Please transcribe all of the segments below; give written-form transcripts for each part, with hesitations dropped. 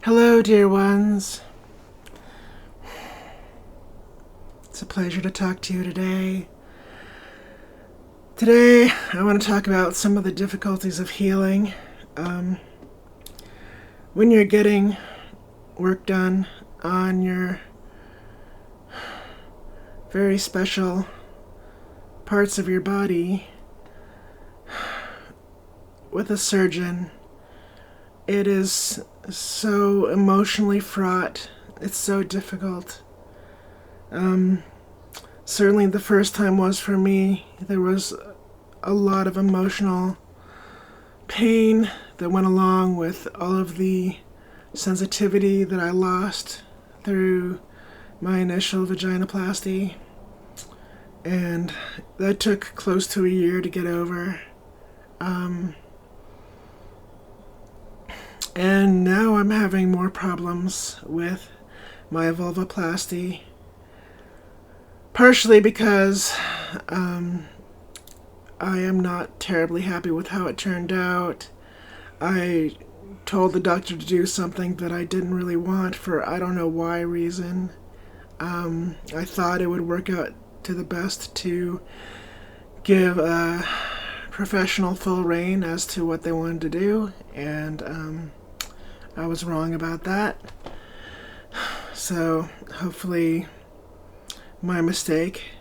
Hello, dear ones. It's a pleasure to talk to you today. Today, I want to talk about some of the difficulties of healing. When you're getting work done on your very special parts of your body with a surgeon, it is so emotionally fraught. It's so difficult. Certainly the first time was for me. There was a lot of emotional pain that went along with all of the sensitivity that I lost through my initial vaginoplasty. And that took close to a year to get over. And now I'm having more problems with my vulvaplasty. Partially because I am not terribly happy with how it turned out. I told the doctor to do something that I didn't really want for I don't know why reason. I thought it would work out to the best to give a professional full reign as to what they wanted to do, and I was wrong about that. So hopefully my mistake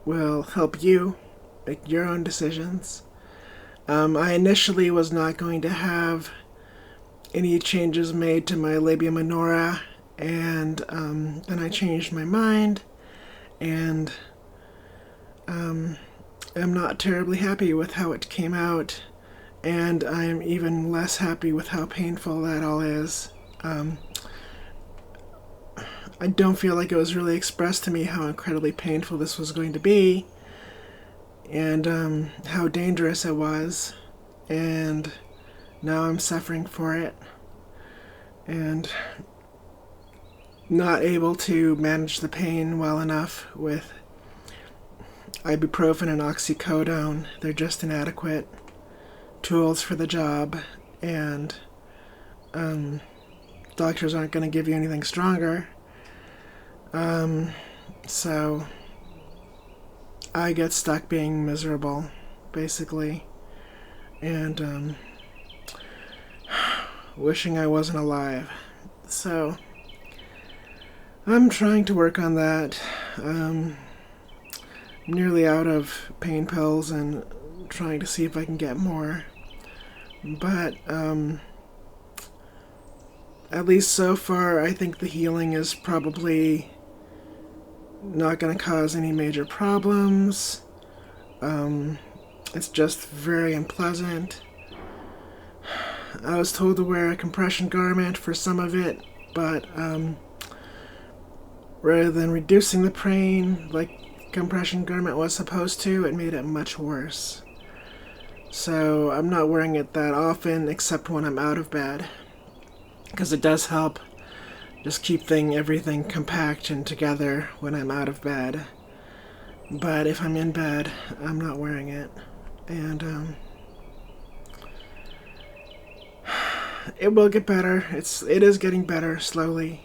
will help you make your own decisions. I initially was not going to have any changes made to my labia minora, and then I changed my mind, and I'm not terribly happy with how it came out, and I'm even less happy with how painful that all is. I don't feel like it was really expressed to me how incredibly painful this was going to be, and how dangerous it was, and now I'm suffering for it, and not able to manage the pain well enough with ibuprofen and oxycodone. They're just inadequate tools for the job, and doctors aren't going to give you anything stronger. So I get stuck being miserable, basically, and wishing I wasn't alive. So I'm trying to work on that. I'm nearly out of pain pills and trying to see if I can get more. But at least so far, I think the healing is probably not going to cause any major problems. It's just very unpleasant. I was told to wear a compression garment for some of it, but rather than reducing the pain like compression garment was supposed to, it made it much worse. So I'm not wearing it that often, except when I'm out of bed, because it does help just keep everything compact and together when I'm out of bed. But if I'm in bed, I'm not wearing it. And it will get better. It is getting better slowly.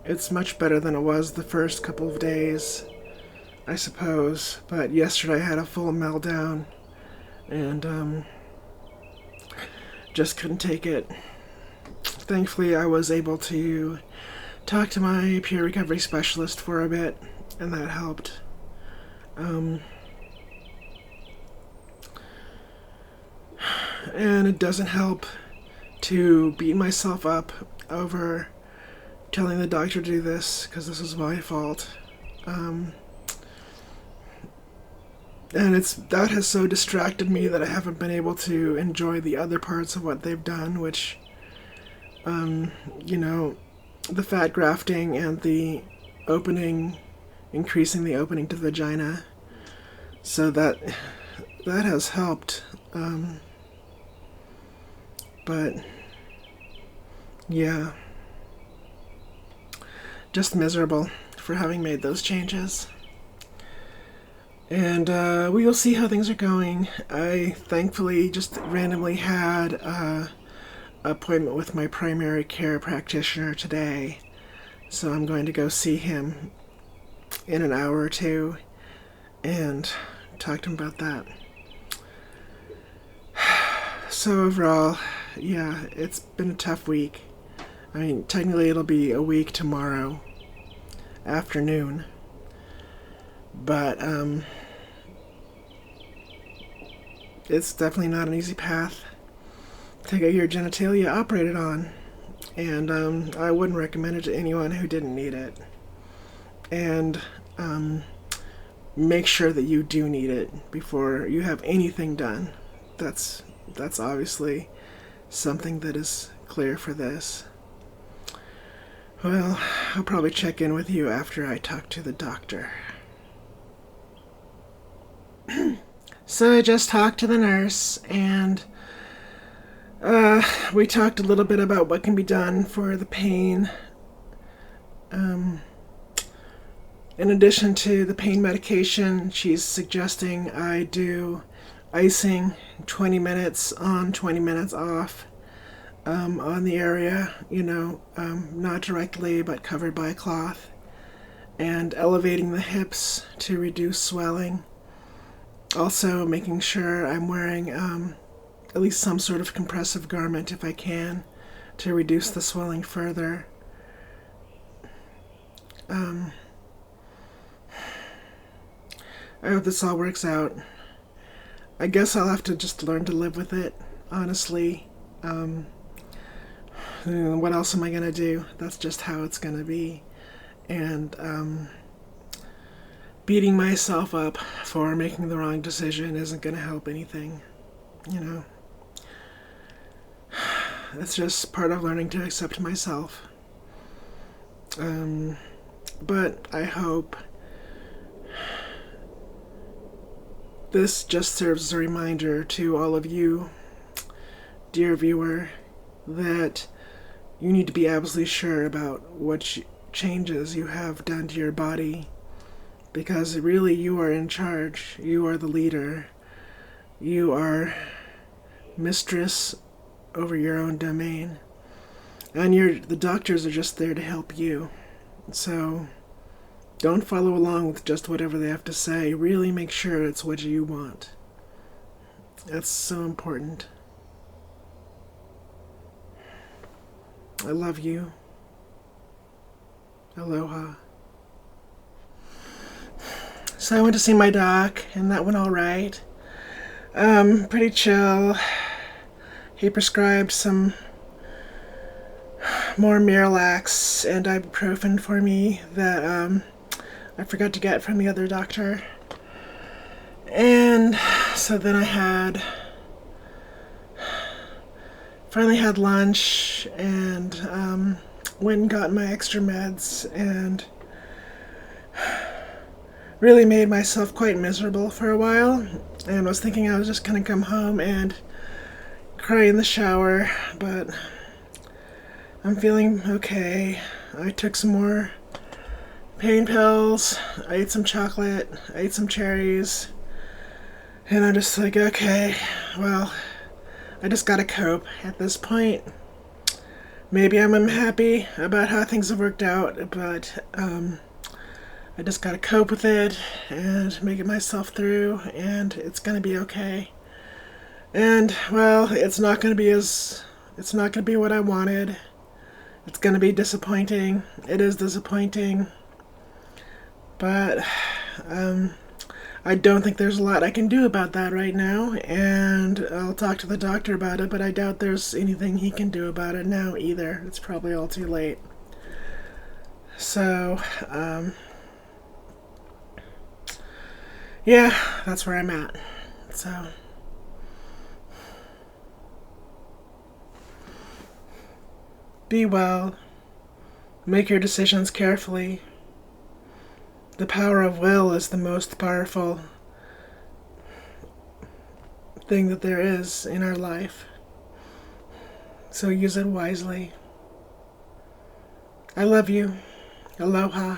It's much better than it was the first couple of days, I suppose. But yesterday I had a full meltdown and just couldn't take it. Thankfully, I was able to talk to my peer recovery specialist for a bit, and that helped. And it doesn't help to beat myself up over telling the doctor to do this, because this was my fault. And that has so distracted me that I haven't been able to enjoy the other parts of what they've done, which, the fat grafting and the opening, increasing the opening to the vagina. So that has helped. But yeah, just miserable for having made those changes. And we will see how things are going. I thankfully just randomly had appointment with my primary care practitioner today, so I'm going to go see him in an hour or two and talk to him about that. So overall, yeah, it's been a tough week. I mean, technically it'll be a week tomorrow afternoon, but it's definitely not an easy path to get your genitalia operated on, and I wouldn't recommend it to anyone who didn't need it. And make sure that you do need it before you have anything done. That's obviously something that is clear for this. Well, I'll probably check in with you after I talk to the doctor. So I just talked to the nurse, and we talked a little bit about what can be done for the pain. In addition to the pain medication, she's suggesting I do icing 20 minutes on, 20 minutes off on the area, not directly but covered by a cloth, and elevating the hips to reduce swelling. Also making sure I'm wearing at least some sort of compressive garment if I can to reduce the swelling further. I hope this all works out. I guess I'll have to just learn to live with it, honestly. What else am I going to do? That's just how it's going to be. And beating myself up for making the wrong decision isn't going to help anything. It's just part of learning to accept myself. But I hope this just serves as a reminder to all of you, dear viewer, that you need to be absolutely sure about what changes you have done to your body, because really you are in charge. You are the leader. You are mistress over your own domain, and the doctors are just there to help you. So don't follow along with just whatever they have to say. Really make sure it's what you want. That's so important. I love you. Aloha. So I went to see my doc, and that went all right. Pretty chill. He prescribed some more Miralax and ibuprofen for me that I forgot to get from the other doctor. And so then I finally had lunch and went and got my extra meds and really made myself quite miserable for a while, and was thinking I was just going to come home and cry in the shower, but I'm feeling okay. I took some more pain pills, I ate some chocolate, I ate some cherries, and I'm just like, okay, well, I just gotta cope at this point. Maybe I'm unhappy about how things have worked out, but I just gotta cope with it and make it myself through, and it's gonna be okay. And, well, it's not gonna be what I wanted. It's gonna be disappointing. It is disappointing. But I don't think there's a lot I can do about that right now, and I'll talk to the doctor about it, but I doubt there's anything he can do about it now either. It's probably all too late. So, yeah, that's where I'm at. So, be well. Make your decisions carefully. The power of will is the most powerful thing that there is in our life. So use it wisely. I love you. Aloha.